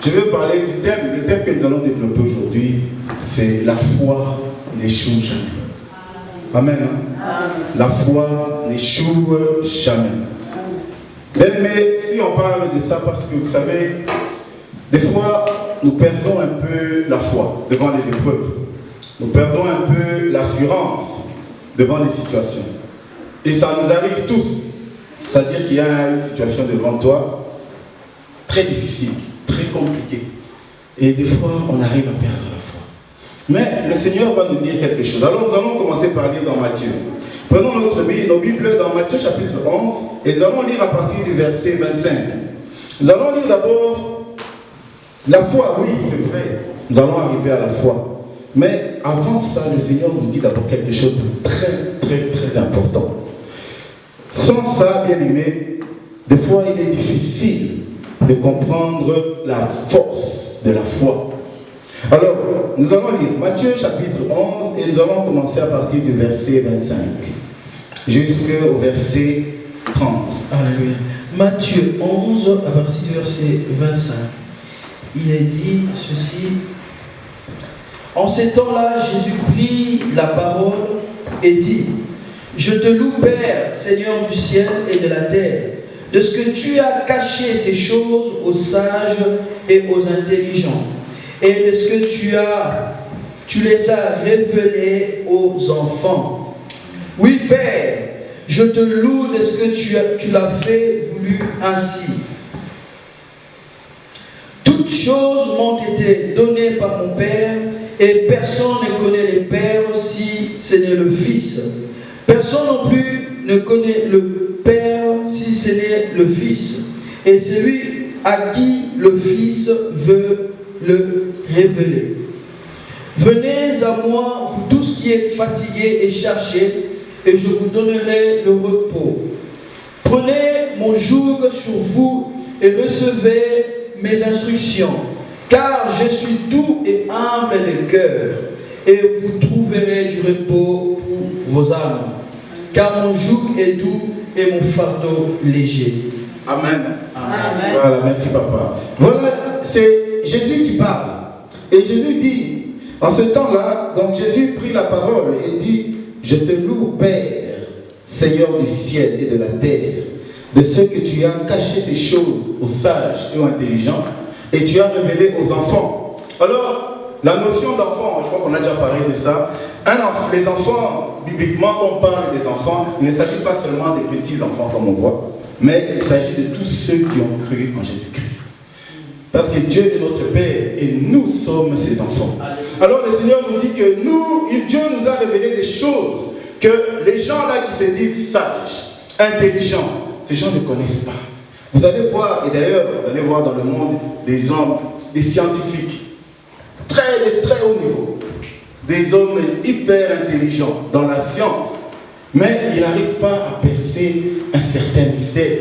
Je veux parler du thème. Le thème que nous allons développer aujourd'hui, c'est la foi n'échoue jamais. Amen. La foi n'échoue jamais. Mais si on parle de ça, parce que vous savez, des fois, nous perdons un peu la foi devant les épreuves. Nous perdons un peu l'assurance devant les situations. Et ça nous arrive tous. C'est-à-dire qu'il y a une situation devant toi très difficile, très compliquée. Et des fois, on arrive à perdre la foi. Mais le Seigneur va nous dire quelque chose. Alors nous allons commencer par lire dans Matthieu. Prenons nos Bibles dans Matthieu chapitre 11 et nous allons lire à partir du verset 25. Nous allons lire d'abord la foi, oui, c'est vrai. Nous allons arriver à la foi. Mais avant ça, le Seigneur nous dit d'abord quelque chose de très important. Sans ça, bien aimé, des fois il est difficile de comprendre la force de la foi. Alors, nous allons lire Matthieu chapitre 11 et nous allons commencer à partir du verset 25 jusqu'au verset 30. Alléluia. Matthieu 11, à partir du verset 25. Il est dit ceci. En ces temps-là, Jésus prit la parole et dit: Je te loue, Père, Seigneur du ciel et de la terre, de ce que tu as caché ces choses aux sages et aux intelligents, et de ce que tu les as révélées aux enfants. Oui, Père, je te loue de ce que tu l'as fait voulu ainsi. Toutes choses m'ont été données par mon Père, et personne ne connaît le Père si ce n'est le Fils. Personne non plus ne connaît le Père si ce n'est le Fils, et celui à qui le Fils veut le révéler. Venez à moi, vous tous qui êtes fatigués et chargés, et je vous donnerai le repos. Prenez mon joug sur vous et recevez mes instructions, car je suis doux et humble de cœur, et vous trouverez du repos pour vos âmes. Car mon joug est doux et mon fardeau léger. Amen. Amen. Voilà, merci papa. Voilà, c'est Jésus qui parle. Et Jésus dit, en ce temps-là, donc Jésus prit la parole et dit: Je te loue, Père, Seigneur du ciel et de la terre, de ce que tu as caché ces choses aux sages et aux intelligents, et tu as révélé aux enfants. Alors, la notion d'enfant, je crois qu'on a déjà parlé de ça. Les enfants, bibliquement, quand on parle des enfants, il ne s'agit pas seulement des petits enfants comme on voit, mais il s'agit de tous ceux qui ont cru en Jésus-Christ. Parce que Dieu est notre Père et nous sommes ses enfants. Alors le Seigneur nous dit que Dieu nous a révélé des choses que les gens là qui se disent sages, intelligents, ces gens ne connaissent pas. Vous allez voir, et d'ailleurs, vous allez voir dans le monde des hommes, des scientifiques, de très haut niveau, des hommes hyper intelligents dans la science, mais ils n'arrivent pas à percer un certain mystère.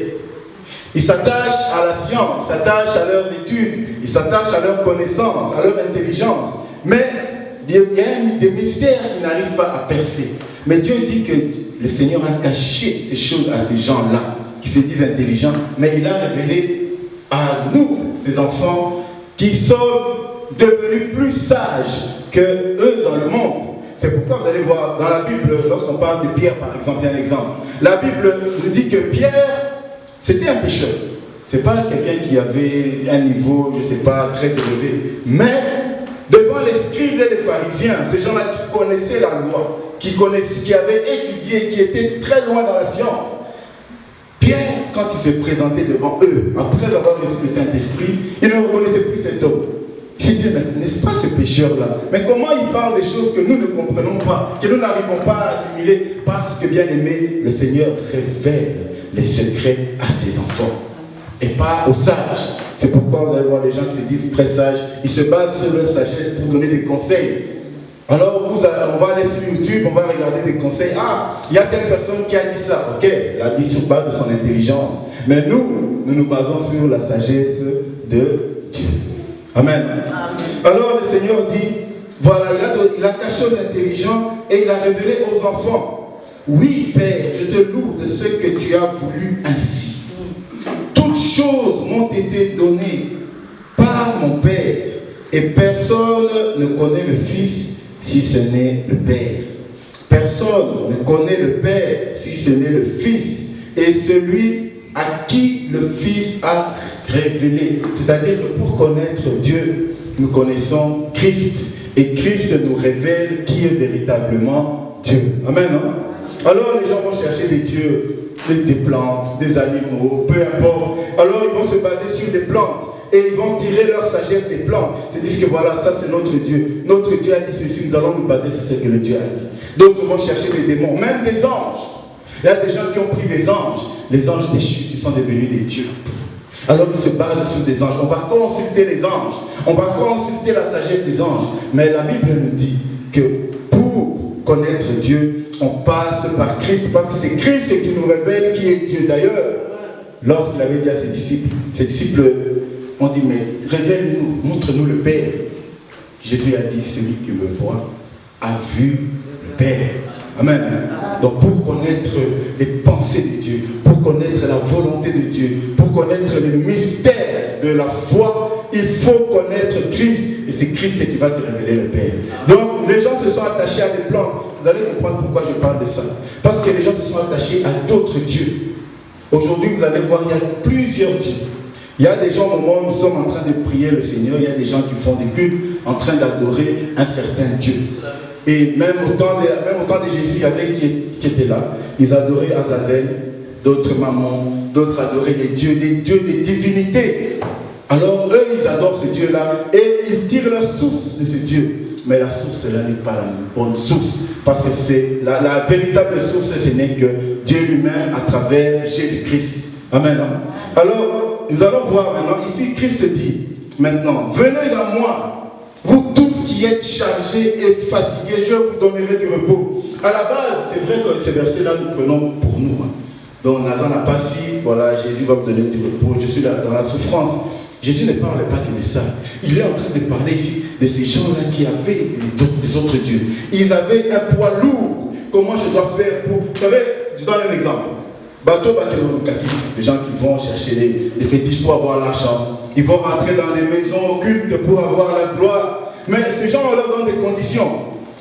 Ils s'attachent à la science, ils s'attachent à leurs études, ils s'attachent à leur connaissance, à leur intelligence, mais il y a des mystères qu'ils n'arrivent pas à percer. Mais Dieu dit que le Seigneur a caché ces choses à ces gens-là, qui se disent intelligents, mais il a révélé à nous, ces enfants, qui sont devenus plus sages que eux dans le monde. C'est pourquoi vous allez voir dans la Bible, lorsqu'on parle de Pierre par exemple, il y a un exemple. La Bible nous dit que Pierre, c'était un pécheur. C'est pas quelqu'un qui avait un niveau, je ne sais pas, très élevé. Mais devant les scribes et les pharisiens, ces gens-là qui connaissaient la loi, qui avaient étudié, qui étaient très loin dans la science, Pierre, quand il se présentait devant eux, après avoir reçu le Saint-Esprit, il ne reconnaissait plus cet homme. Il se disait, mais n'est-ce pas ce pécheur-là? Mais comment il parle des choses que nous ne comprenons pas, que nous n'arrivons pas à assimiler? Parce que, bien aimé, le Seigneur révèle les secrets à ses enfants et pas aux sages. C'est pourquoi vous allez voir les gens qui se disent très sages, ils se basent sur leur sagesse pour donner des conseils. Alors on va aller sur YouTube, on va regarder des conseils. Ah, il y a telle personne qui a dit ça. Ok, elle a dit sur base de son intelligence. Mais nous nous basons sur la sagesse de Dieu. Amen. Alors le Seigneur dit, voilà, il a caché aux intelligents et il a révélé aux enfants. Oui, Père, je te loue de ce que tu as voulu ainsi. Toutes choses m'ont été données par par mon Père. Et personne ne connaît le Fils si ce n'est le Père. Personne ne connaît le Père si ce n'est le Fils. Et celui à qui le Fils a révélé. C'est-à-dire que pour connaître Dieu, nous connaissons Christ. Et Christ nous révèle qui est véritablement Dieu. Amen. Hein? Alors les gens vont chercher des dieux, des plantes, des animaux, peu importe. Alors ils vont se baser sur des plantes. Et ils vont tirer leur sagesse des plantes. Ils se disent que voilà, ça c'est notre Dieu. Notre Dieu a dit ceci, nous allons nous baser sur ce que le Dieu a dit. D'autres vont chercher des démons, même des anges. Il y a des gens qui ont pris des anges. Les anges déchus qui sont devenus des dieux. Alors ils se basent sur des anges. On va consulter les anges. On va consulter la sagesse des anges. Mais la Bible nous dit que pour connaître Dieu, on passe par Christ. Parce que c'est Christ qui nous révèle qui est Dieu. D'ailleurs, lorsqu'il avait dit à ses disciples ont dit, mais révèle-nous, montre-nous le Père. Jésus a dit, celui qui me voit a vu le Père. Amen. Donc pour connaître les pensées de Dieu, pour connaître la volonté de Dieu, pour connaître le mystère de la foi, il faut connaître Christ. Et c'est Christ qui va te révéler le Père. Donc les gens se sont attachés à des plantes. Vous allez comprendre pourquoi je parle de ça. Parce que les gens se sont attachés à d'autres dieux. Aujourd'hui, vous allez voir, il y a plusieurs dieux. Il y a des gens au moment où nous sommes en train de prier le Seigneur, il y a des gens qui font des cultes en train d'adorer un certain Dieu. Et même au temps de Jésus, il y avait qui étaient là. Ils adoraient Azazel, d'autres Mammon, d'autres adoraient des dieux, des divinités. Alors eux, ils adorent ce Dieu-là et ils tirent leur source de ce Dieu. Mais la source là n'est pas la bonne source. Parce que c'est la véritable source, ce n'est que Dieu lui-même à travers Jésus-Christ. Amen. Alors, nous allons voir maintenant, ici Christ dit, maintenant, venez à moi, vous tous qui êtes chargés et fatigués, je vous donnerai du repos. À la base, c'est vrai que ces versets-là, nous prenons pour nous. Donc, Nazan n'a pas si, voilà, Jésus va me donner du repos, je suis là dans la souffrance. Jésus ne parle pas que de ça. Il est en train de parler ici de ces gens-là qui avaient des autres dieux. Ils avaient un poids lourd. Comment je dois faire pour... Vous savez, je donne un exemple. Les gens qui vont chercher des fétiches pour avoir l'argent. Ils vont rentrer dans les maisons occultes pour avoir la gloire. Mais ces gens, on leur donne des conditions.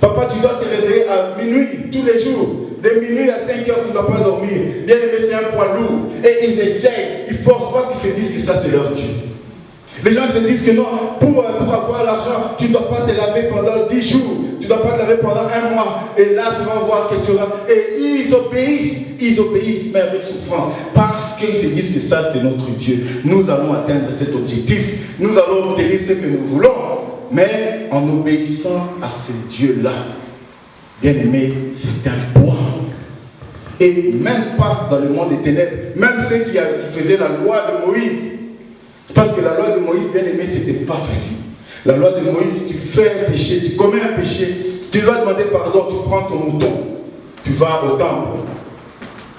Papa, tu dois te réveiller à minuit tous les jours. De minuit à 5 heures, tu ne dois pas dormir. Bien aimé, c'est un poids lourd. Et ils essayent, ils forcent parce qu'ils se disent que ça, c'est leur Dieu. Les gens se disent que non, pour avoir l'argent, tu ne dois pas te laver pendant 10 jours. Tu ne dois pas te laver pendant 1 mois. Et là, tu vas voir que tu auras... Et ils obéissent, mais avec souffrance. Parce qu'ils se disent que ça, c'est notre Dieu. Nous allons atteindre cet objectif. Nous allons obtenir ce que nous voulons. Mais en obéissant à ce Dieu-là, bien aimé, c'est un poids. Et même pas dans le monde des ténèbres, même ceux qui faisaient la loi de Moïse. Parce que la loi de Moïse, bien aimé, c'était pas facile. La loi de Moïse, tu fais un péché, tu commets un péché, tu dois demander pardon, tu prends ton mouton, tu vas au temple,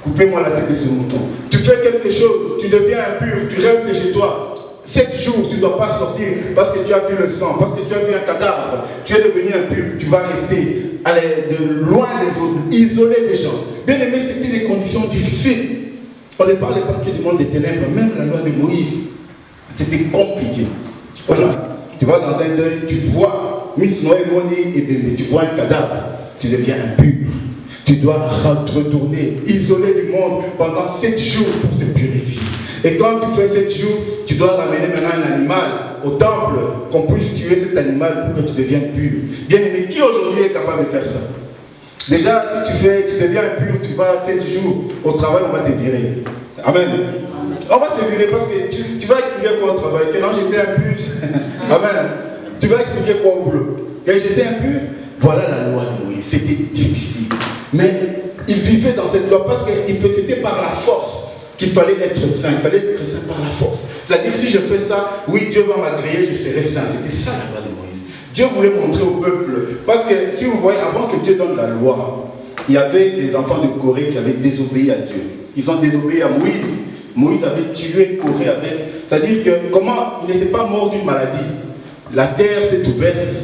coupez-moi la tête de ce mouton. Tu fais quelque chose, tu deviens impur, tu restes chez toi. 7 jours, tu ne dois pas sortir parce que tu as vu le sang, parce que tu as vu un cadavre, tu es devenu impur, tu vas rester de loin des autres, isolé des gens. Bien aimé, c'était des conditions difficiles. On ne parlait pas que du monde des ténèbres, même la loi de Moïse. C'était compliqué. Voilà. Tu vas dans un deuil, tu vois Miss Noé Moni et bébé, tu vois un cadavre, tu deviens impur. Tu dois retourner, isolé du monde pendant 7 jours pour te purifier. Et quand tu fais 7 jours, tu dois ramener maintenant un animal au temple, qu'on puisse tuer cet animal pour que tu deviennes pur. Bien aimé, qui aujourd'hui est capable de faire ça? Déjà, si tu deviens impur, tu vas 7 jours au travail, on va te virer. Amen. On va te virer parce que tu vas expliquer quoi au travail? Que non, j'étais impur. Amen. Tu vas expliquer quoi au boulot? Que j'étais impur? Voilà la loi de Moïse. C'était difficile. Mais il vivait dans cette loi parce que c'était par la force qu'il fallait être saint. Il fallait être saint par la force. C'est-à-dire, si je fais ça, oui, Dieu va m'agréer, je serai saint. C'était ça la loi de Moïse. Dieu voulait montrer au peuple. Parce que si vous voyez, avant que Dieu donne la loi, il y avait les enfants de Corée qui avaient désobéi à Dieu. Ils ont désobéi à Moïse. Moïse avait tué Corée avec. C'est-à-dire que comment il n'était pas mort d'une maladie. La terre s'est ouverte.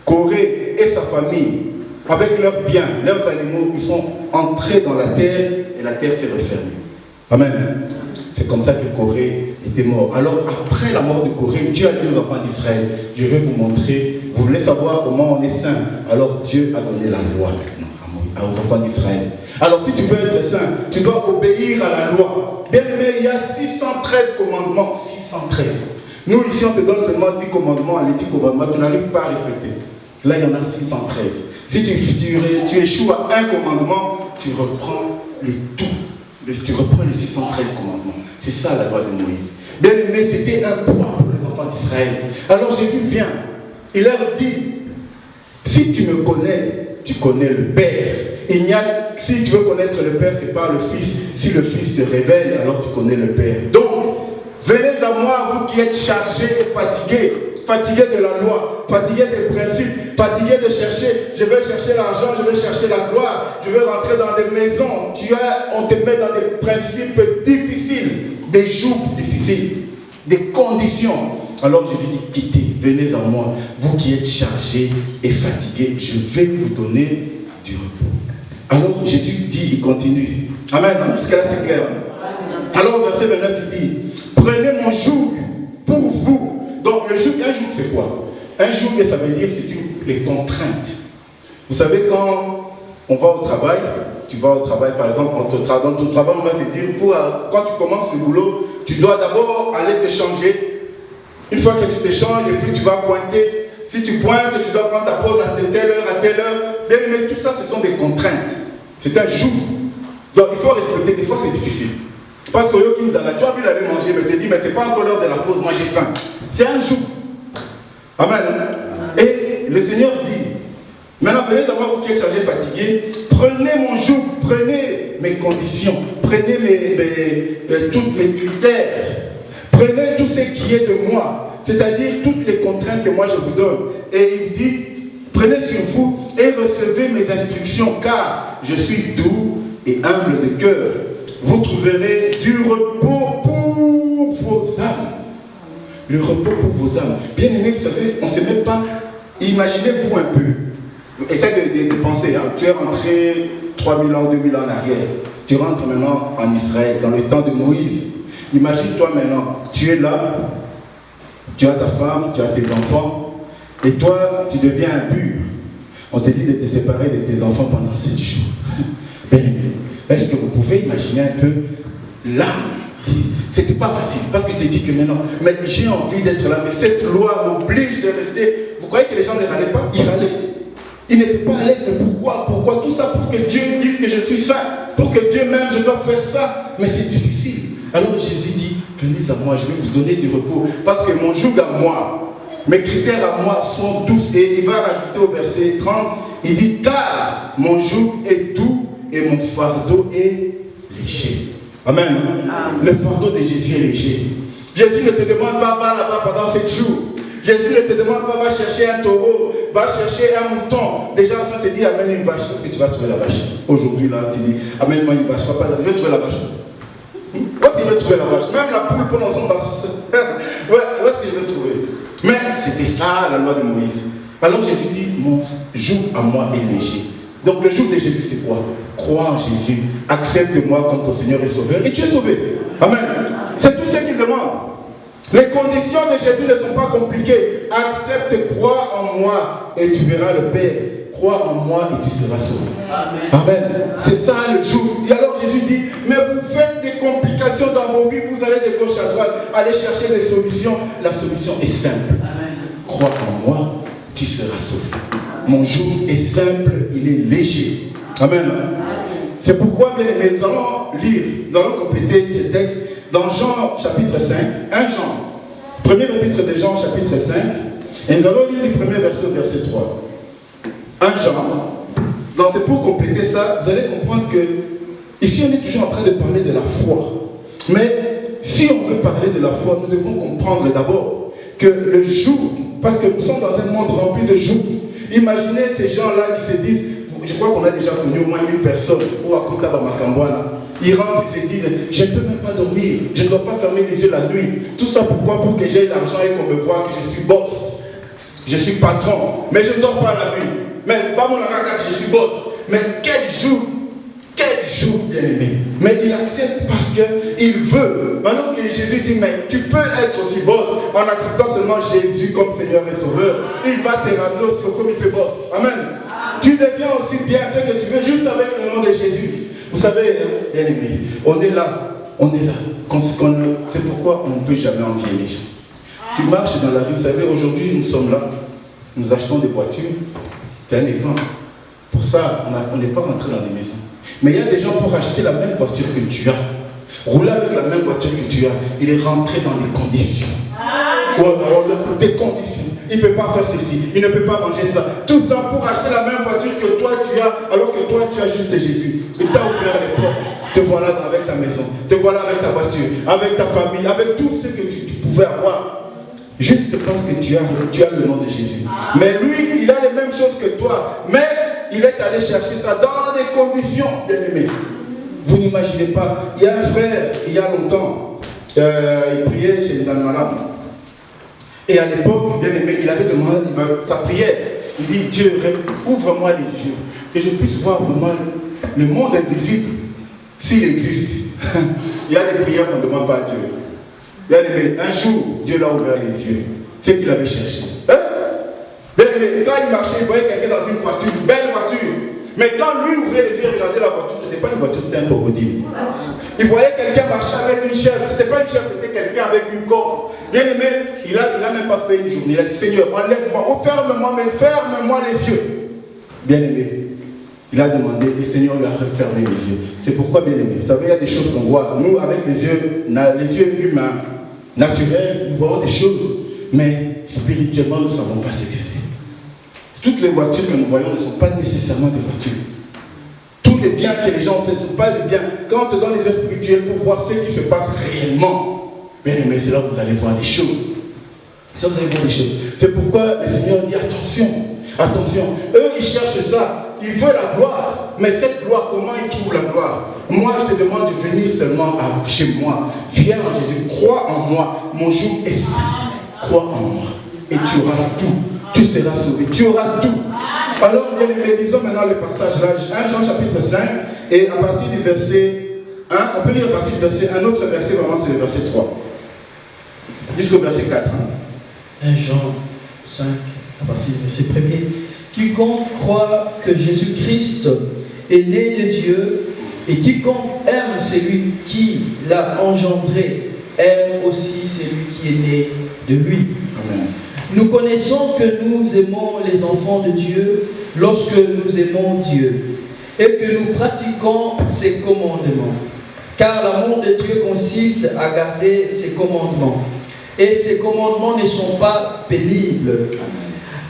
Corée et sa famille, avec leurs biens, leurs animaux, ils sont entrés dans la terre et la terre s'est refermée. Amen. C'est comme ça que Corée était mort. Alors après la mort de Corée, Dieu a dit aux enfants d'Israël, je vais vous montrer, vous voulez savoir comment on est saint. Alors Dieu a donné la loi maintenant aux enfants d'Israël. Alors si tu veux être saint, tu dois obéir à la loi. Bien aimé, il y a 613 commandements, 613. Nous ici on te donne seulement 10 commandements, les 10 commandements, tu n'arrives pas à respecter. Là il y en a 613. Si tu échoues à un commandement, tu reprends les tout. Tu reprends les 613 commandements. C'est ça la loi de Moïse. Bien aimé, c'était un poids pour les enfants d'Israël. Alors Jésus vient, il leur dit, si tu me connais, tu connais le Père. Si tu veux connaître le Père, c'est par le Fils. Si le Fils te révèle, alors tu connais le Père. Donc, venez à moi, vous qui êtes chargés et fatigués de la loi, fatigués des principes, fatigués de chercher, je vais chercher l'argent, je vais chercher la gloire, je vais rentrer dans des maisons, on te met dans des principes difficiles, des jours difficiles, des conditions. Alors je vous dis, quittez, venez à moi, vous qui êtes chargés et fatigués, je vais vous donner du repos. Alors Jésus dit, il continue. Amen, jusqu'à là c'est clair. Alors verset 29, il dit, prenez mon joug pour vous. Donc le joug, un joug c'est quoi? Un joug, ça veut dire c'est les contraintes. Vous savez, quand on va au travail, tu vas au travail par exemple, dans ton travail on va te dire, quand tu commences le boulot, tu dois d'abord aller te changer. Une fois que tu te changes et puis tu vas pointer. Si tu pointes, tu dois prendre ta pause à telle heure. Bien aimé, tout ça ce sont des contraintes. C'est un joug. Donc il faut respecter, des fois c'est difficile. Parce que tu as envie d'aller manger, mais tu te dis, mais c'est pas encore l'heure de la pause, moi j'ai faim. C'est un joug. Amen. Et le Seigneur dit, maintenant venez à moi vous qui êtes chargés fatigués, prenez mon joug, prenez mes conditions, prenez tous mes critères, prenez tout ce qui est de moi, c'est-à-dire toutes les contraintes que moi je vous donne. Et il dit, prenez sur vous et recevez mes instructions, car je suis doux et humble de cœur. Vous trouverez du repos pour vos âmes. Le repos pour vos âmes. Bien aimé, vous savez, on ne sait même pas. Imaginez-vous un peu. Essayez de penser. Hein. Tu es rentré 3000 ans, 2000 ans en arrière. Tu rentres maintenant en Israël, dans le temps de Moïse. Imagine-toi maintenant, tu es là, tu as ta femme, tu as tes enfants, et toi, tu deviens impur. On te dit de te séparer de tes enfants pendant 7 jours. Bien aimé. Est-ce que vous pouvez imaginer un peu là? C'était pas facile parce que tu dis que maintenant, mais j'ai envie d'être là, mais cette loi m'oblige de rester. Vous croyez que les gens ne râlaient pas? Ils râlaient. Ils n'étaient pas à l'aise. Mais pourquoi tout ça? Pour que Dieu dise que je suis saint, pour que Dieu même je dois faire ça. Mais c'est difficile. Alors Jésus dit, venez à moi, je vais vous donner du repos. Parce que mon joug à moi, mes critères à moi sont douces. Et il va rajouter au verset 30, il dit, car mon joug est doux et mon fardeau est léger. Amen. Amen. Le fardeau de Jésus est léger. Jésus ne te demande pas, va là-bas pendant 7 jours. Jésus ne te demande pas, va chercher un taureau, va chercher un mouton. Déjà, on te dit, amène une vache. Où est-ce que tu vas trouver la vache? Aujourd'hui, là, tu dis, amène-moi une vache. Papa, je vais trouver la vache. Où est-ce que je vais trouver la vache? Même la poule, pendant son bas. Où est-ce que je vais trouver? Mais c'était ça, la loi de Moïse. Alors Jésus dit, mon joug à moi est léger. Donc le jour de Jésus, c'est quoi? Crois en Jésus, accepte-moi comme ton Seigneur et Sauveur, et tu es sauvé. Amen. C'est tout ce qu'il demande. Les conditions de Jésus ne sont pas compliquées. Accepte, crois en moi, et tu verras le Père. Crois en moi et tu seras sauvé. Amen. Amen. C'est ça le jour. Et alors Jésus dit, mais vous faites des complications dans vos vies, vous allez de gauche à droite, allez chercher des solutions. La solution est simple. Amen. Crois en moi, tu seras sauvé. Mon joug est simple, il est léger. Amen. C'est pourquoi, bien aimé, nous allons lire, nous allons compléter ce texte dans Jean chapitre 5, 1 Jean, premier chapitre de Jean chapitre 5, et nous allons lire les premiers versets au verset 3. 1 Jean. Donc c'est pour compléter ça, vous allez comprendre que ici on est toujours en train de parler de la foi. Mais si on veut parler de la foi, nous devons comprendre d'abord que le joug, parce que nous sommes dans un monde rempli de joug. Imaginez ces gens-là qui se disent, je crois qu'on a déjà connu au moins 1000 personnes, ou à Kota Bamakambouana, ils rentrent et se disent, je ne peux même pas dormir, je ne dois pas fermer les yeux la nuit. Tout ça pourquoi? Pour que j'aie l'argent et qu'on me voit que je suis boss, je suis patron, mais je ne dors pas la nuit. Mais pas mon arrêt, je suis boss. Mais quel jour Quel jour, bien-aimé. Mais il accepte parce qu'il veut. Maintenant que Jésus dit, mais tu peux être aussi boss en acceptant seulement Jésus comme Seigneur et Sauveur. Il va te ramener au comme il peut boss. Amen. Tu deviens aussi bien ce que tu veux juste avec le nom de Jésus. Vous savez, bien-aimé, on est là. On est là. C'est pourquoi on ne peut jamais envier les gens. Tu marches dans la rue, vous savez, aujourd'hui nous sommes là. Nous achetons des voitures. C'est un exemple. Pour ça, on n'est pas rentré dans des maisons. Mais il y a des gens pour acheter la même voiture que tu as, rouler avec la même voiture que tu as, il est rentré dans des conditions. Des conditions. Il ne peut pas faire ceci, il ne peut pas manger ça. Tout ça pour acheter la même voiture que toi tu as, alors que toi tu as juste Jésus. Il t'a ouvert les portes. Te voilà avec ta maison, te voilà avec ta voiture, avec ta famille, avec tout ce que tu pouvais avoir. Juste parce que tu as le nom de Jésus. Mais lui, il a les mêmes choses que toi. Mais il est allé chercher ça dans des conditions, bien-aimés. Vous n'imaginez pas. Il y a un frère, il y a longtemps, il priait chez les malades. Et à l'époque, bien-aimé, il avait demandé sa prière. Il dit, Dieu, ouvre-moi les yeux, que je puisse voir vraiment le monde invisible, s'il existe. Il y a des prières qu'on ne demande pas à Dieu. Bien-aimé, un jour, Dieu l'a ouvert les yeux. C'est ce qu'il avait cherché. Bien-aimé, quand il marchait, il voyait quelqu'un dans une voiture, une belle voiture. Mais quand lui ouvrait les yeux et regardait la voiture, ce n'était pas une voiture, c'était un crocodile. Il voyait quelqu'un marcher avec une chèvre. Ce n'était pas une chèvre, c'était quelqu'un avec une corde. Bien-aimé, il n'a même pas fait une journée. Il a dit, Seigneur, enlève-moi, ferme-moi, mais ferme-moi les yeux. Bien-aimé, il a demandé, et le Seigneur lui a refermé les yeux. C'est pourquoi, bien-aimé, vous savez, il y a des choses qu'on voit. Nous, avec les yeux humains, naturels, nous voyons des choses. Mais spirituellement, nous ne savons pas ce que c'est. Toutes les voitures que nous voyons ne sont pas nécessairement des voitures. Tous les biens que les gens font ne sont pas les biens. Quand on te donne les yeux spirituels pour voir ce qui se passe réellement, bien-aimé, c'est là que vous allez voir des choses. C'est là que vous allez voir des choses. C'est pourquoi le Seigneur dit attention, attention. Eux, ils cherchent ça. Ils veulent la gloire. Mais cette gloire, comment ils trouvent la gloire? Moi, je te demande de venir seulement chez moi. Viens en Jésus. Crois en moi. Mon jour est saint. Crois en moi. Et tu auras tout. Tu seras sauvé. Tu auras tout. Alors, bien aimé, lisons maintenant le passage là. 1 Jean chapitre 5. Et à partir du verset 1, on peut lire à partir du verset 1. Un autre verset, vraiment, c'est le verset 3. Jusqu'au verset 4. 1 Jean 5, à partir du verset 1er. Quiconque croit que Jésus-Christ est né de Dieu, et quiconque aime celui qui l'a engendré, aime aussi celui qui est né de lui. Amen. Nous connaissons que nous aimons les enfants de Dieu lorsque nous aimons Dieu et que nous pratiquons ses commandements. Car l'amour de Dieu consiste à garder ses commandements. Et ces commandements ne sont pas pénibles.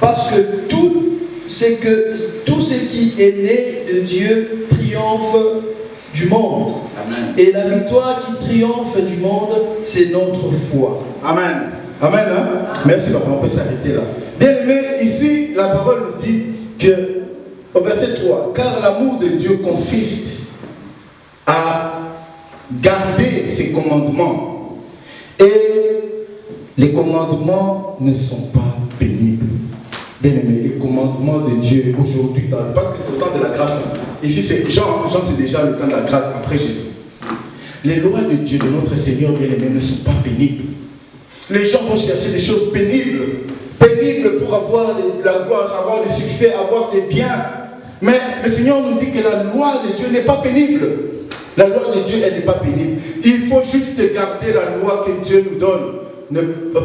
Parce que tout ce qui est né de Dieu triomphe du monde. Amen. Et la victoire qui triomphe du monde, c'est notre foi. Amen. Amen. Hein? Merci, papa. On peut s'arrêter là. Bien aimé, ici, la parole nous dit que, au verset 3, car l'amour de Dieu consiste à garder ses commandements. Et les commandements ne sont pas pénibles. Bien aimé, les commandements de Dieu aujourd'hui, parce que c'est le temps de la grâce. Ici, c'est Jean, c'est déjà le temps de la grâce après Jésus. Les lois de Dieu, de notre Seigneur bien-aimé, ne sont pas pénibles. Les gens vont chercher des choses pénibles. Pénibles pour avoir la gloire, avoir le succès, avoir des biens. Mais le Seigneur nous dit que la loi de Dieu n'est pas pénible. La loi de Dieu, elle n'est pas pénible. Il faut juste garder la loi que Dieu nous donne.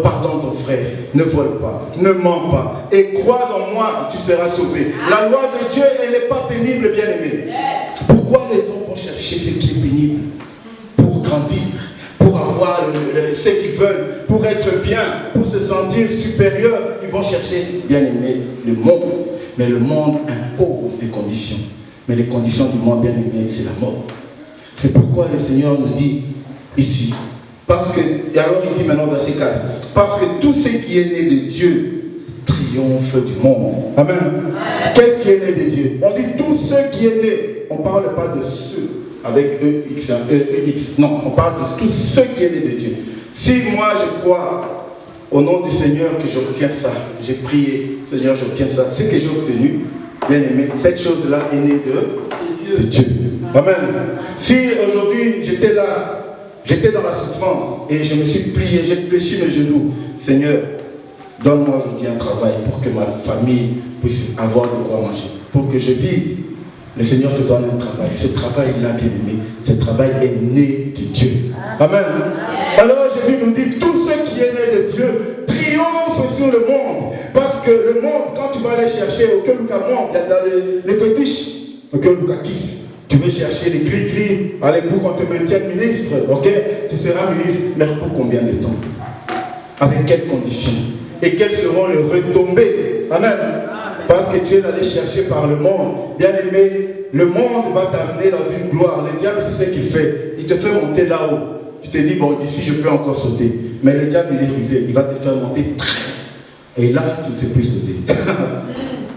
Pardonne ton frère, ne vole pas, ne mens pas, et crois en moi, tu seras sauvé. La loi de Dieu, elle n'est pas pénible, bien aimé. Yes. Pourquoi les hommes vont chercher ce qui est pénible? Pour grandir, pour avoir ce qu'ils veulent, pour être bien, pour se sentir supérieur. Ils vont chercher, bien aimé, le monde. Mais le monde impose des conditions. Mais les conditions du monde, bien aimé, c'est la mort. C'est pourquoi le Seigneur nous dit ici. Parce que, et alors il dit maintenant verset 4, parce que tout ce qui est né de Dieu triomphe du monde. Amen. Qu'est-ce qui est né de Dieu? On dit tout ce qui est né. On ne parle pas de ceux avec EX. Non, on parle de tout ce qui est né de Dieu. Si moi je crois au nom du Seigneur que j'obtiens ça, j'ai prié, Seigneur j'obtiens ça, ce que j'ai obtenu, bien aimé, cette chose-là est née de Dieu. Amen. Si aujourd'hui j'étais là, j'étais dans la souffrance et je me suis plié, j'ai fléchi mes genoux. Seigneur, donne-moi aujourd'hui un travail pour que ma famille puisse avoir de quoi manger, pour que je vive. Le Seigneur te donne un travail. Ce travail-là, bien aimé, ce travail est né de Dieu. Amen. Alors Jésus nous dit, tout ce qui est né de Dieu triomphe sur le monde. Parce que le monde, quand tu vas aller chercher au Keluka monde, il y a dans les fétiches, au Keluka Kiss. Tu veux chercher les gris-gris, allez, pour qu'on te maintienne ministre, ok? Tu seras ministre, mais pour combien de temps? Avec quelles conditions? Et quelles seront les retombées? Amen. Parce que tu es allé chercher par le monde. Bien aimé, le monde va t'amener dans une gloire. Le diable, c'est ce qu'il fait. Il te fait monter là-haut. Tu te dis, bon, ici, je peux encore sauter. Mais le diable, il est rusé. Il va te faire monter très. Et là, tu ne sais plus sauter.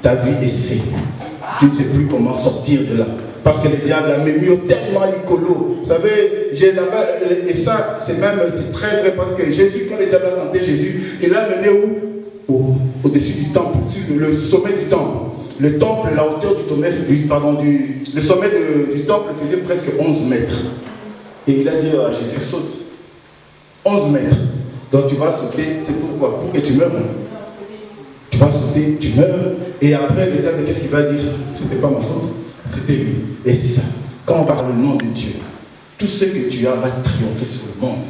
Ta vie est saine. Tu ne sais plus comment sortir de là. Parce que le diable a mis tellement l'icolo. Vous savez, j'ai là-bas, et ça, c'est très vrai. Parce que Jésus, quand le diable a tenté Jésus, il l'a mené où? Au-dessus du temple, sur le sommet du temple. Le temple, la hauteur du sommet, le sommet du temple faisait presque 11 mètres. Et il a dit à Jésus, saute. 11 mètres. Donc tu vas sauter, c'est pourquoi? Pour que tu meurs. Tu vas sauter, tu meurs. Et après, le diable, qu'est-ce qu'il va dire? Ce n'était pas ma faute, c'était lui. Et c'est ça. Quand on parle le nom de Dieu, tout ce que tu as va triompher sur le monde.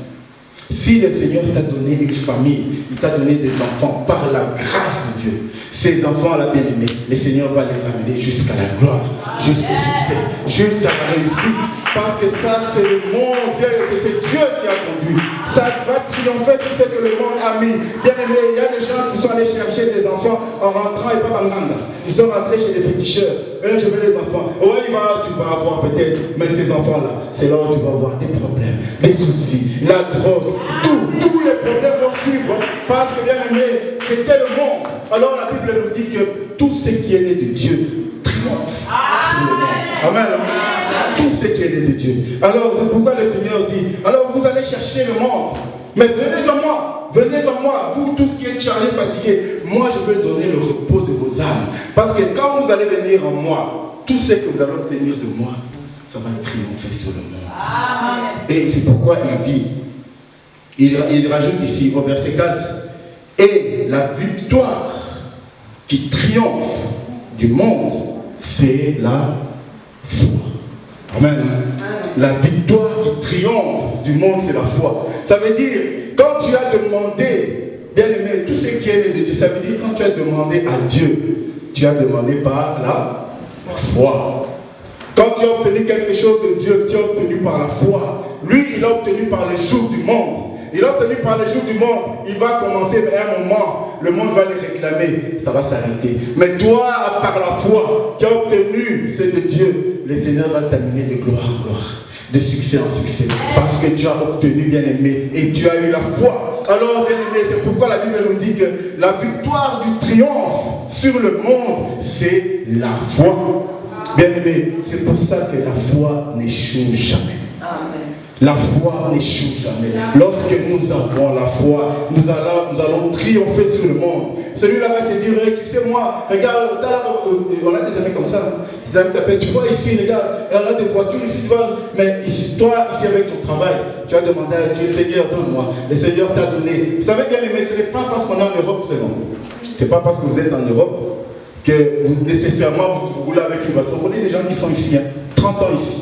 Si le Seigneur t'a donné une famille, il t'a donné des enfants par la grâce de Dieu, ces enfants-là, bien aimés, le Seigneur va les amener jusqu'à la gloire, jusqu'au succès, jusqu'à la réussite. Parce que ça, c'est le monde, c'est Dieu qui a conduit. Ça va triompher tout ce que le monde a mis. Bien aimé, il y a des gens qui sont allés chercher des enfants en rentrant et pas en Inde. Ils sont rentrés chez des féticheurs. Je veux les enfants. Ouais, tu vas avoir peut-être, mais ces enfants-là, c'est là où tu vas avoir des problèmes, des soucis, la drogue, tous les problèmes vont suivre. Parce que bien aimé, c'était le monde. Alors la Bible nous dit que tout ce qui est né de Dieu triomphe sur le monde. Amen. Tout ce qui est né de Dieu. Alors pourquoi le Seigneur dit, alors vous allez chercher le monde, mais venez en moi, vous tous qui êtes chargés, fatigués, moi je vais donner le repos de vos âmes. Parce que quand vous allez venir en moi, tout ce que vous allez obtenir de moi, ça va triompher sur le monde. Amen. Et c'est pourquoi il dit, il rajoute ici au verset 4, et la victoire qui triomphe du monde, c'est la foi. Amen. La victoire qui triomphe du monde, c'est la foi. Ça veut dire, quand tu as demandé, bien aimé, tout ce qui est né de Dieu, ça veut dire quand tu as demandé à Dieu, tu as demandé par la foi. Quand tu as obtenu quelque chose de Dieu, tu as obtenu par la foi. Lui, il a obtenu par les jours du monde. Il a obtenu par les jours du monde. Il va commencer à un moment, le monde va les réclamer, ça va s'arrêter. Mais toi, par la foi, qui as obtenu, c'est de Dieu, le Seigneur va t'amener de gloire en gloire, de succès en succès. Parce que tu as obtenu, bien aimé, et tu as eu la foi. Alors, bien aimé, c'est pourquoi la Bible nous dit que la victoire du triomphe sur le monde, c'est la foi. Bien aimé, c'est pour ça que la foi n'échoue jamais. Amen. La foi n'échoue jamais. Lorsque nous avons la foi, nous allons triompher sur le monde. Celui-là va te dire, c'est moi, regarde, on a des amis comme ça. Des amis t'appellent, tu vois ici, regarde, on a des voitures ici, tu vois. Mais ici, toi, ici avec ton travail, tu as demandé à Dieu, Seigneur, donne-moi. Le Seigneur t'a donné. Vous savez bien aimé, ce n'est pas parce qu'on est en Europe seulement. Ce n'est pas parce que vous êtes en Europe que vous, nécessairement vous roulez avec une voiture. Vous connaissez des gens qui sont ici, 30 ans ici.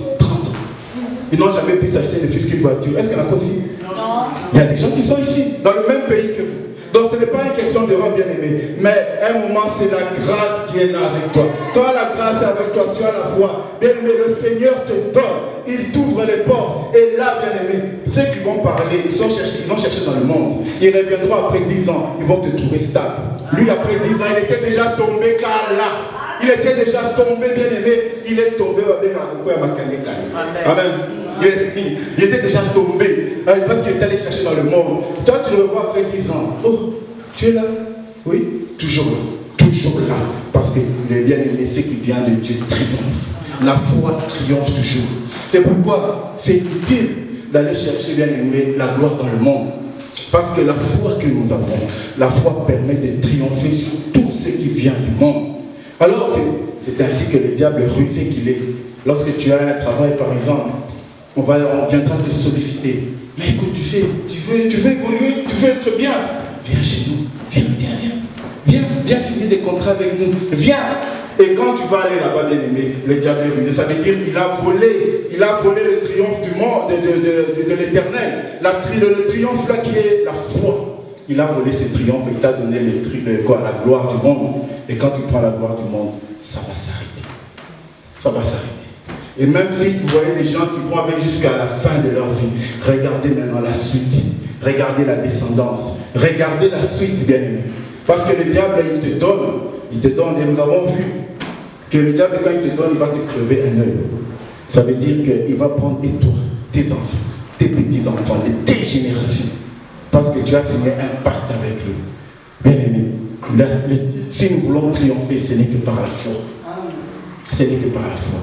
Ils n'ont jamais pu s'acheter ne fût qu'une voiture. Est-ce qu'il y en a aussi? Non. Il y a des gens qui sont ici, dans le même pays que vous. Donc ce n'est pas une question d'Europe, bien aimé. Mais à un moment, c'est la grâce qui est là avec toi. Quand la grâce est avec toi, tu as la foi. Bien aimé, le Seigneur te donne. Il t'ouvre les portes. Et là, bien aimé, ceux qui vont parler, ils vont chercher dans le monde. Ils reviendront après 10 ans. Ils vont te trouver stable. Lui, après 10 ans, il était déjà tombé car là. Il était déjà tombé, bien aimé. Il est tombé avec un coucou à Makanéka. Amen. Il était déjà tombé. Parce qu'il est allé chercher dans le monde. Toi, tu le revois après 10 ans. Oh, tu es là? Oui, toujours là. Toujours là. Parce que le bien-aimé, ce qui vient de Dieu triomphe. La foi triomphe toujours. C'est pourquoi c'est utile d'aller chercher, bien-aimé, la gloire dans le monde. Parce que la foi que nous avons, la foi permet de triompher sur tout ce qui vient du monde. Alors, c'est ainsi que le diable rusé qu'il est. Lorsque tu as un travail, par exemple, on viendra te solliciter. Mais écoute, tu sais, tu veux évoluer, tu veux être bien. Viens chez nous. Viens signer des contrats avec nous. Viens. Et quand tu vas aller là-bas, bien aimé, le diable est rusé. Ça veut dire qu'il a volé le triomphe du monde, de l'éternel. Le triomphe là qui est la foi. Il a volé ce triomphe et il t'a donné la gloire du monde. Et quand tu prends la gloire du monde, ça va s'arrêter. Ça va s'arrêter. Et même si vous voyez des gens qui vont avec jusqu'à la fin de leur vie, regardez maintenant la suite. Regardez la descendance. Regardez la suite, bien aimé. Parce que le diable, il te donne, et nous avons vu que le diable, quand il te donne, il va te crever un œil. Ça veut dire qu'il va prendre et toi, tes enfants, tes petits-enfants, tes générations. Parce que tu as signé un pacte avec lui. Bien aimé, si nous voulons triompher, ce n'est que par la foi. Ce n'est que par la foi.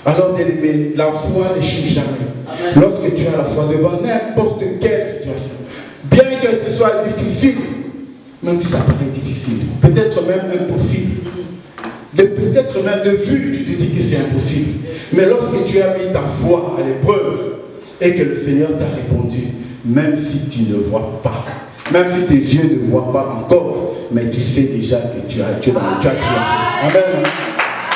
Alors, bien aimé, la foi n'échoue jamais. Amen. Lorsque tu as la foi devant n'importe quelle situation, bien que ce soit difficile, même si ça paraît difficile, peut-être même impossible, peut-être même de vue, tu te dis que c'est impossible. Mais lorsque tu as mis ta foi à l'épreuve et que le Seigneur t'a répondu, même si tu ne vois pas, même si tes yeux ne voient pas encore, mais tu sais déjà que tu as triomphé. Amen.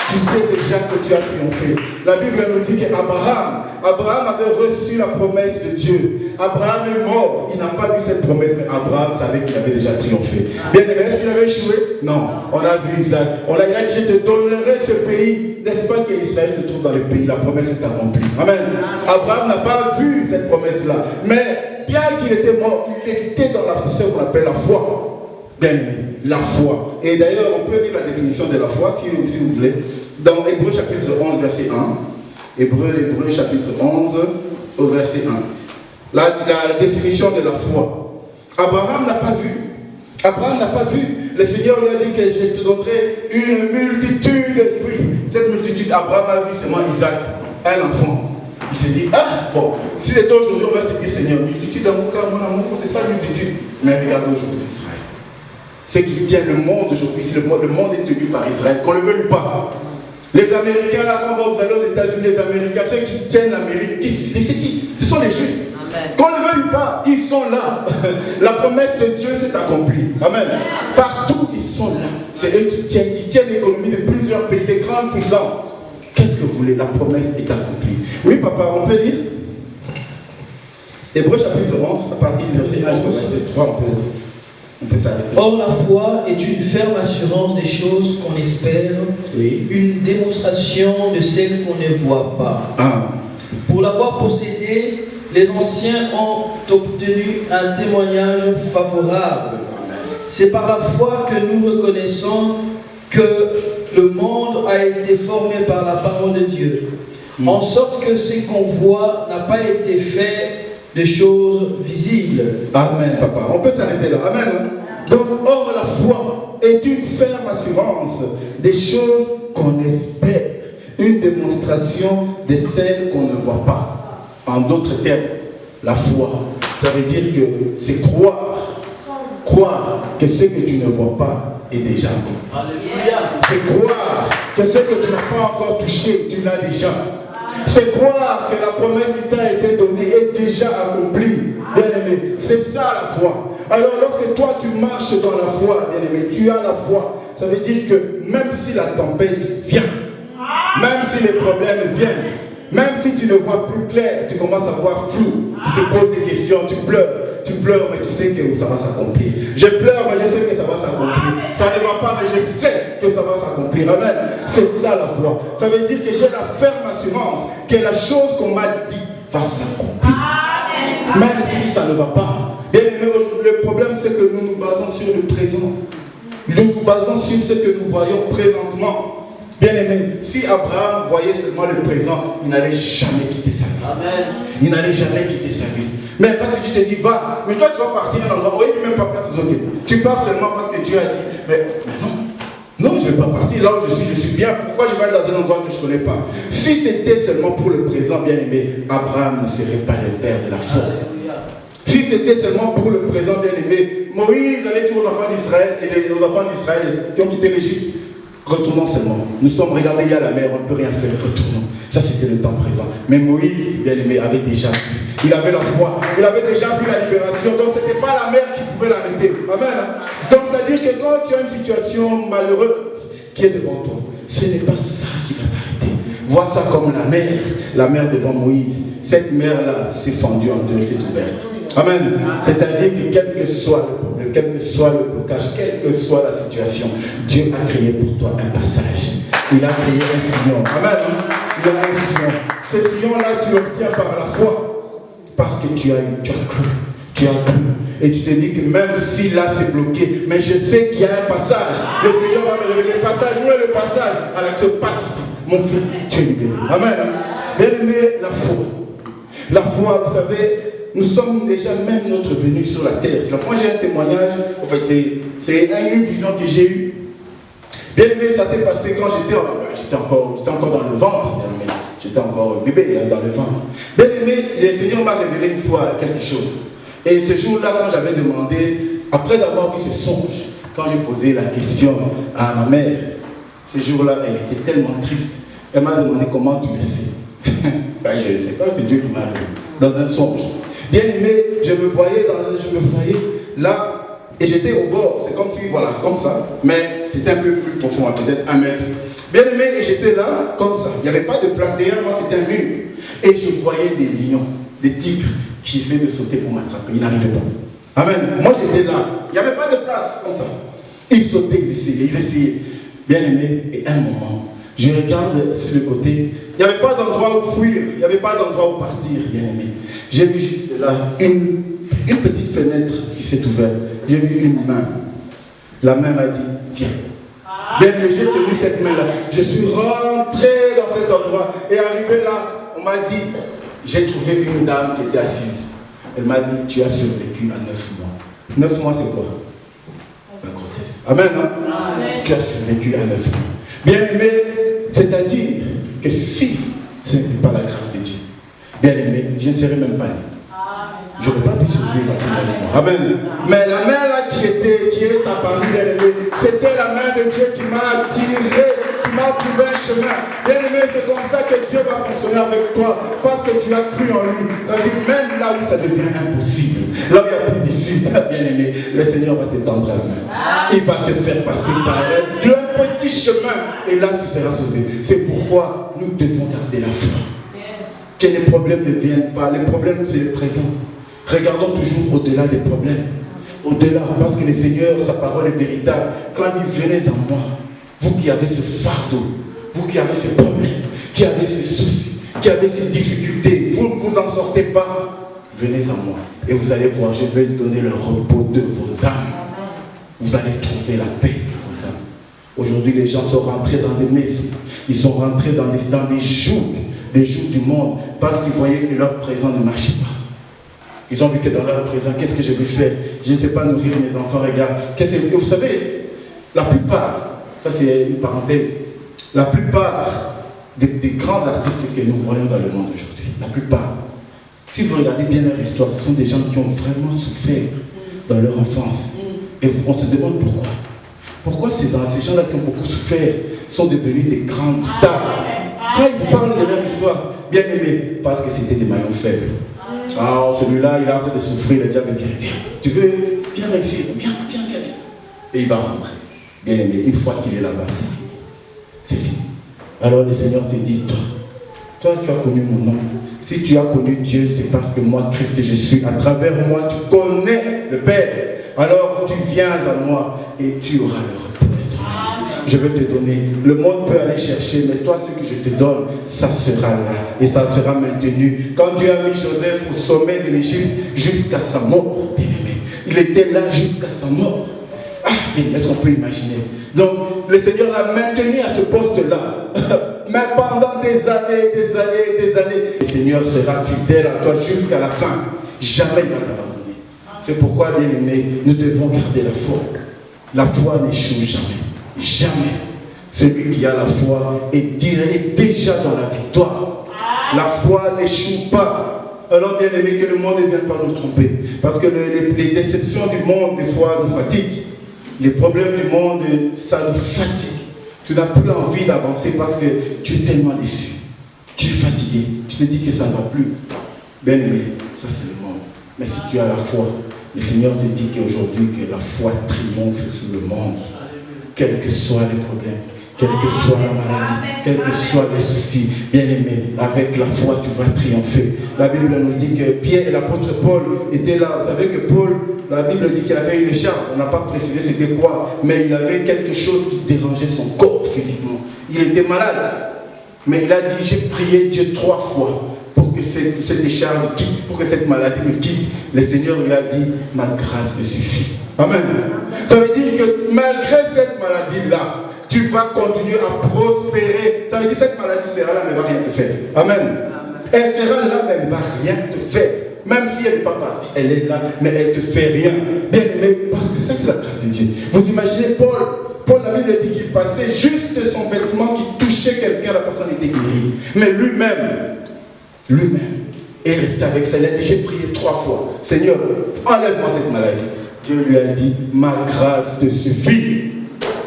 Tu sais déjà que tu as triomphé. La Bible nous dit qu'Abraham avait reçu la promesse de Dieu. Abraham est mort. Il n'a pas vu cette promesse, mais Abraham savait qu'il avait déjà triomphé. Bien aimé, est-ce qu'il avait échoué? Non. On a vu Isaac. Il a dit, je te donnerai ce pays. N'est-ce pas qu'Israël se trouve dans le pays? La promesse est accomplie. Amen. Abraham n'a pas vu cette promesse-là. Mais bien qu'il était mort, il était dans ce qu'on appelle la foi. Bien aimé, la foi. Et d'ailleurs, on peut lire la définition de la foi, si vous voulez. Dans Hébreu chapitre 11, verset 1. Hébreu chapitre 11, au verset 1. La définition de la foi. Abraham n'a pas vu. Abraham n'a pas vu. Le Seigneur lui a dit que je te donnerai une multitude. Oui, cette multitude, Abraham a vu seulement Isaac, un enfant. Il s'est dit, bon, si c'était aujourd'hui, on va se dire, Seigneur, multitude d'amour, car mon amour, c'est ça la multitude. Mais regarde aujourd'hui Israël. Ce qui tient le monde aujourd'hui, c'est le monde est tenu par Israël, qu'on ne le veuille pas. Les Américains, là, quand vous allez aux États-Unis, les Américains, ceux qui tiennent l'Amérique, c'est qui? Ce sont les Juifs. Qu'on ne le veuille pas, ils sont là. La promesse de Dieu s'est accomplie. Amen. Partout, ils sont là. C'est eux qui tiennent l'économie de plusieurs pays, des grandes puissances. Qu'est-ce que vous voulez? La promesse est accomplie. Oui, papa, on peut lire Hébreu chapitre 11, à partir du verset 1 jusqu'au verset 3, on peut s'arrêter. Or, la foi est une ferme assurance des choses qu'on espère, oui. Une démonstration de celles qu'on ne voit pas. Pour l'avoir possédée, les anciens ont obtenu un témoignage favorable. C'est par la foi que nous reconnaissons que le monde a été formé par la parole de Dieu, en sorte que ce qu'on voit n'a pas été fait de choses visibles. Amen, papa. On peut s'arrêter là. Amen. Donc, or, la foi est une ferme assurance des choses qu'on espère, une démonstration de celles qu'on ne voit pas. En d'autres termes, la foi, ça veut dire que c'est croire que ce que tu ne vois pas est déjà accompli. C'est croire que ce que tu n'as pas encore touché, tu l'as déjà. C'est croire que la promesse qui t'a été donnée est déjà accomplie. Bien aimé, c'est ça la foi. Alors lorsque toi tu marches dans la foi, bien aimé, tu as la foi. Ça veut dire que même si la tempête vient, même si les problèmes viennent, même si tu ne vois plus clair, tu commences à voir flou, tu te poses des questions, tu pleures, mais tu sais que ça va s'accomplir. Je pleure, mais je sais que ça va s'accomplir. Ça ne va pas, mais je sais que ça va s'accomplir. Amen. C'est ça la foi. Ça veut dire que j'ai la ferme assurance que la chose qu'on m'a dit va s'accomplir. Même si ça ne va pas. Bien, le problème, c'est que nous nous basons sur le présent. Nous nous basons sur ce que nous voyons présentement. Bien aimé, si Abraham voyait seulement le présent, il n'allait jamais quitter sa vie. Amen. Il n'allait jamais quitter sa vie. Mais parce que tu te dis, va, mais toi tu vas partir dans l'endroit où il n'y a même pas place aux autres. Tu pars seulement parce que Dieu a dit, mais non, je ne vais pas partir. Là où je suis bien. Pourquoi je vais aller dans un endroit que je ne connais pas? Si c'était seulement pour le présent, bien aimé, Abraham ne serait pas le père de la foi. Si c'était seulement pour le présent, bien aimé, Moïse allait dire aux enfants d'Israël, et aux enfants d'Israël qui ont quitté l'Égypte, Retournons seulement. Nous sommes regardés, il y a la mer, on ne peut rien faire. Retournons. Ça, c'était le temps présent. Mais Moïse, bien aimé, avait déjà vu. Il avait la foi. Il avait déjà vu la libération. Donc, ce n'était pas la mer qui pouvait l'arrêter. Amen. Donc, c'est-à-dire que quand tu as une situation malheureuse qui est devant toi, ce n'est pas ça qui va t'arrêter. Vois ça comme la mer devant Moïse. Cette mer-là s'est fendue en deux, s'est ouverte. Amen. C'est-à-dire que quel que soit le problème, quel que soit le blocage, quelle que soit la situation, Dieu a créé pour toi un passage. Il a créé un sillon. Amen. Il a un sillon. Ce sillon-là, tu l'obtiens par la foi. Parce que tu as cru. Tu as cru. Et tu te dis que même si là c'est bloqué, mais je sais qu'il y a un passage. Le Seigneur va me révéler le passage. Où est le passage? Alors que se passe ici. Mon fils, tu es libéré. Amen. Bien aimé, la foi. La foi, vous savez, nous sommes déjà même notre venue sur la terre. Moi j'ai un témoignage, en fait c'est une vision que j'ai eue. Bien aimé, ça s'est passé quand j'étais encore dans le ventre. J'étais encore bébé dans le ventre. Bien aimé, le Seigneur m'a révélé une fois quelque chose. Et ce jour-là, quand j'avais demandé, après avoir vu ce songe, quand j'ai posé la question à ma mère, ce jour-là, elle était tellement triste. Elle m'a demandé comment tu le sais. Ben, je ne sais pas, c'est Dieu qui m'a révélé. Dans un songe. Bien aimé, je me voyais là, et j'étais au bord. C'est comme si, voilà, comme ça. Mais c'était un peu plus profond, peut-être 1 mètre. Bien aimé, et j'étais là, comme ça. Il n'y avait pas de place derrière moi, c'était un mur. Et je voyais des lions, des tigres, qui essayaient de sauter pour m'attraper. Ils n'arrivaient pas. Amen. Moi, j'étais là. Il n'y avait pas de place, comme ça. Ils sautaient, ils essayaient. Bien aimé, et un moment, je regarde sur le côté. Il n'y avait pas d'endroit où fuir. Il n'y avait pas d'endroit où partir, bien aimé. J'ai vu juste là une petite fenêtre qui s'est ouverte. J'ai vu une main. La main m'a dit, viens. Bien aimé, j'ai tenu cette main-là. Je suis rentré dans cet endroit. Et arrivé là, on m'a dit, j'ai trouvé une dame qui était assise. Elle m'a dit, tu as survécu à 9 mois. 9 mois, c'est quoi? La grossesse. Amen, hein? Amen. Tu as survécu à 9 mois. Bien aimé, c'est-à-dire que si ce n'était pas la grâce de Dieu, bien aimé, je ne serais même pas né. Je n'aurais pas pu survivre à ces 9 mois. Amen. Mais la main là qui est apparue, bien aimé, c'était la main de Dieu qui m'a attiré, qui m'a trouvé un chemin. Bien aimé, c'est comme ça que Dieu va fonctionner avec toi, parce que tu as cru en lui. C'est-à-dire même là où ça devient impossible, là où il n'y a plus d'issue, bien aimé, le Seigneur va te tendre la main. Il va te faire passer par un petit chemin, et là tu seras sauvé. C'est pourquoi nous devons garder la foi. Que les problèmes ne viennent pas. Les problèmes, c'est le présent. Regardons toujours au-delà des problèmes. Au-delà, parce que le Seigneur, sa parole est véritable. Quand il dit, venez en moi, vous qui avez ce fardeau, vous qui avez ces problèmes, qui avez ces soucis, qui avez ces difficultés, vous ne vous en sortez pas, venez en moi. Et vous allez voir, je vais donner le repos de vos âmes. Vous allez trouver la paix de vos âmes. Aujourd'hui, les gens sont rentrés dans des maisons. Ils sont rentrés dans des jours du monde, parce qu'ils voyaient que leur présent ne marchait pas. Ils ont vu que dans leur présent, qu'est-ce que je vais faire? Je ne sais pas nourrir mes enfants, regarde. Et vous savez, la plupart, ça c'est une parenthèse, la plupart des grands artistes que nous voyons dans le monde aujourd'hui, la plupart, si vous regardez bien leur histoire, ce sont des gens qui ont vraiment souffert dans leur enfance. Et on se demande pourquoi. Pourquoi ces gens-là qui ont beaucoup souffert sont devenus des grandes stars? Quand ils vous parlent de leur histoire, bien aimé, parce que c'était des maillons faibles. Ah, celui-là, il est en train de souffrir, le diable viens. Tu veux, viens réussir, viens. Et il va rentrer. Bien aimé, une fois qu'il est là-bas, c'est fini. C'est fini. Alors le Seigneur te dit, toi tu as connu mon nom. Si tu as connu Dieu, c'est parce que moi, Christ, je suis. À travers moi, tu connais le Père. Alors tu viens à moi et tu auras le repos de toi. Je vais te donner. Le monde peut aller chercher, mais toi, ce que je te donne, ça sera là. Et ça sera maintenu. Quand Dieu a mis Joseph au sommet de l'Égypte, jusqu'à sa mort, bien aimé. Il était là jusqu'à sa mort. Est-ce qu'on peut imaginer? Donc, le Seigneur l'a maintenu à ce poste-là. Mais pendant des années. Le Seigneur sera fidèle à toi jusqu'à la fin. Jamais il va t'abandonner. C'est pourquoi, bien aimé, nous devons garder la foi. La foi n'échoue jamais. Jamais. Celui qui a la foi est déjà dans la victoire. La foi n'échoue pas. Alors, bien aimé, que le monde ne vienne pas nous tromper. Parce que les déceptions du monde, des fois, nous fatiguent. Les problèmes du monde, ça nous fatigue. Tu n'as plus envie d'avancer parce que tu es tellement déçu. Tu es fatigué. Tu te dis que ça ne va plus. Bien aimé, ça c'est le monde. Mais si tu as la foi, le Seigneur te dit qu'aujourd'hui que la foi triomphe sur le monde. Quels que soient les problèmes, quelle que soit la maladie, quels que soient les soucis, bien aimé, avec la foi tu vas triompher. La Bible nous dit que Pierre et l'apôtre Paul étaient là. Vous savez que Paul, la Bible dit qu'il avait une écharpe. On n'a pas précisé c'était quoi, mais il avait quelque chose qui dérangeait son corps physiquement. Il était malade. Mais il a dit, j'ai prié Dieu 3 fois pour que cette écharpe quitte, pour que cette maladie me quitte. Le Seigneur lui a dit, ma grâce te suffit. Amen. Ça veut dire que malgré cette maladie-là, tu vas continuer à prospérer. Ça veut dire que cette maladie sera là, mais elle ne va rien te faire. Amen. Elle sera là, mais elle ne va rien te faire. Même si elle n'est pas partie, elle est là, mais elle ne te fait rien. Bien aimé, parce que ça, c'est la grâce de Dieu. Vous imaginez Paul, la Bible dit qu'il passait juste son vêtement qui touchait quelqu'un, la personne était guérie. Mais lui-même, est resté avec ça. Il a dit, j'ai prié 3 fois. Seigneur, enlève-moi cette maladie. Dieu lui a dit, ma grâce te suffit.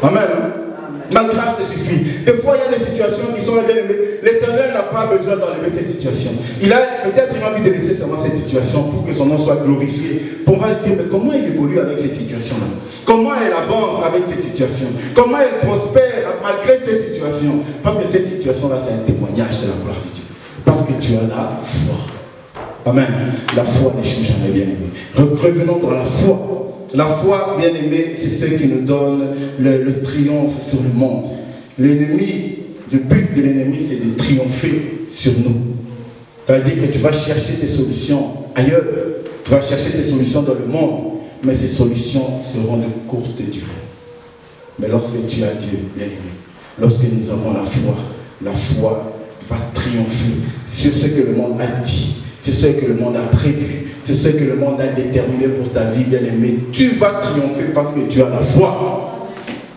Amen. Ma grâce te suffit. Des fois, il y a des situations qui sont là, bien aimées. L'Éternel n'a pas besoin d'enlever cette situation. Il a peut-être envie de laisser seulement cette situation pour que son nom soit glorifié. Pour moi, dire, mais comment il évolue avec cette situation-là? Comment elle avance avec cette situation? Comment elle prospère malgré cette situation? Parce que cette situation-là, c'est un témoignage de la gloire de Dieu. Parce que tu as la foi. Amen. La foi n'échoue jamais, bien aimé. Revenons dans la foi. La foi, bien aimé, c'est ce qui nous donne le triomphe sur le monde. L'ennemi, le but de l'ennemi, c'est de triompher sur nous. Ça veut dire que tu vas chercher tes solutions ailleurs. Tu vas chercher tes solutions dans le monde. Mais ces solutions seront de courte durée. Mais lorsque tu as Dieu, bien aimé, lorsque nous avons la foi va triompher sur ce que le monde a dit, sur ce que le monde a prévu, sur ce que le monde a déterminé pour ta vie, bien aimé. Tu vas triompher parce que tu as la foi.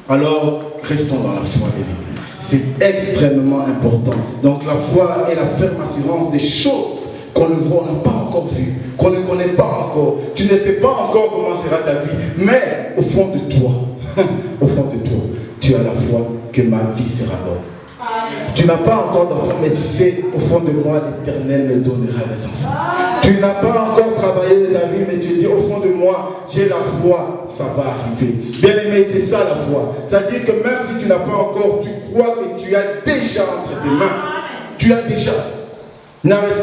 Alors, restons dans la foi, bien aimé. C'est extrêmement important. Donc la foi est la ferme assurance des choses qu'on ne voit, on n'a pas encore vues, qu'on ne connaît pas encore. Tu ne sais pas encore comment sera ta vie, mais au fond de toi, tu as la foi que ma vie sera bonne. Tu n'as pas encore d'enfants, mais tu sais, au fond de moi, l'Éternel me donnera des enfants. Tu n'as pas encore travaillé de ta vie, mais tu dis, au fond de moi, j'ai la foi, ça va arriver. Bien aimé, c'est ça la foi. C'est-à-dire que même si tu n'as pas encore, tu crois que tu as déjà entre tes mains. Tu as déjà.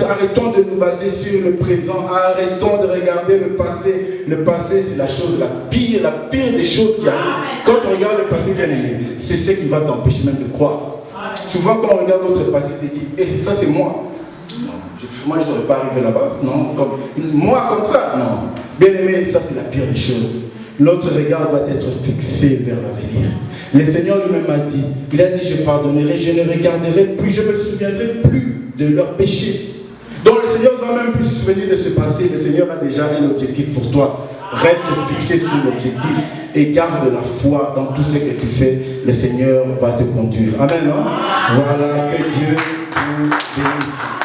Arrêtons de nous baser sur le présent, arrêtons de regarder le passé. Le passé, c'est la chose la pire des choses qui arrivent. Quand on regarde le passé, bien aimé, c'est ce qui va t'empêcher même de croire. Souvent, quand on regarde notre passé, tu te dis, ça c'est moi. Non, moi je ne serais pas arrivé là-bas. Non, moi comme ça, non. Bien aimé, ça c'est la pire des choses. Notre regard doit être fixé vers l'avenir. Le Seigneur lui-même a dit, il a dit, je pardonnerai, je ne regarderai plus, je ne me souviendrai plus de leurs péchés. Donc le Seigneur ne va même plus se souvenir de ce passé. Le Seigneur a déjà un objectif pour toi. Reste fixé sur l'objectif et garde la foi dans tout ce que tu fais. Le Seigneur va te conduire. Amen. Hein? Voilà, que Dieu vous bénisse.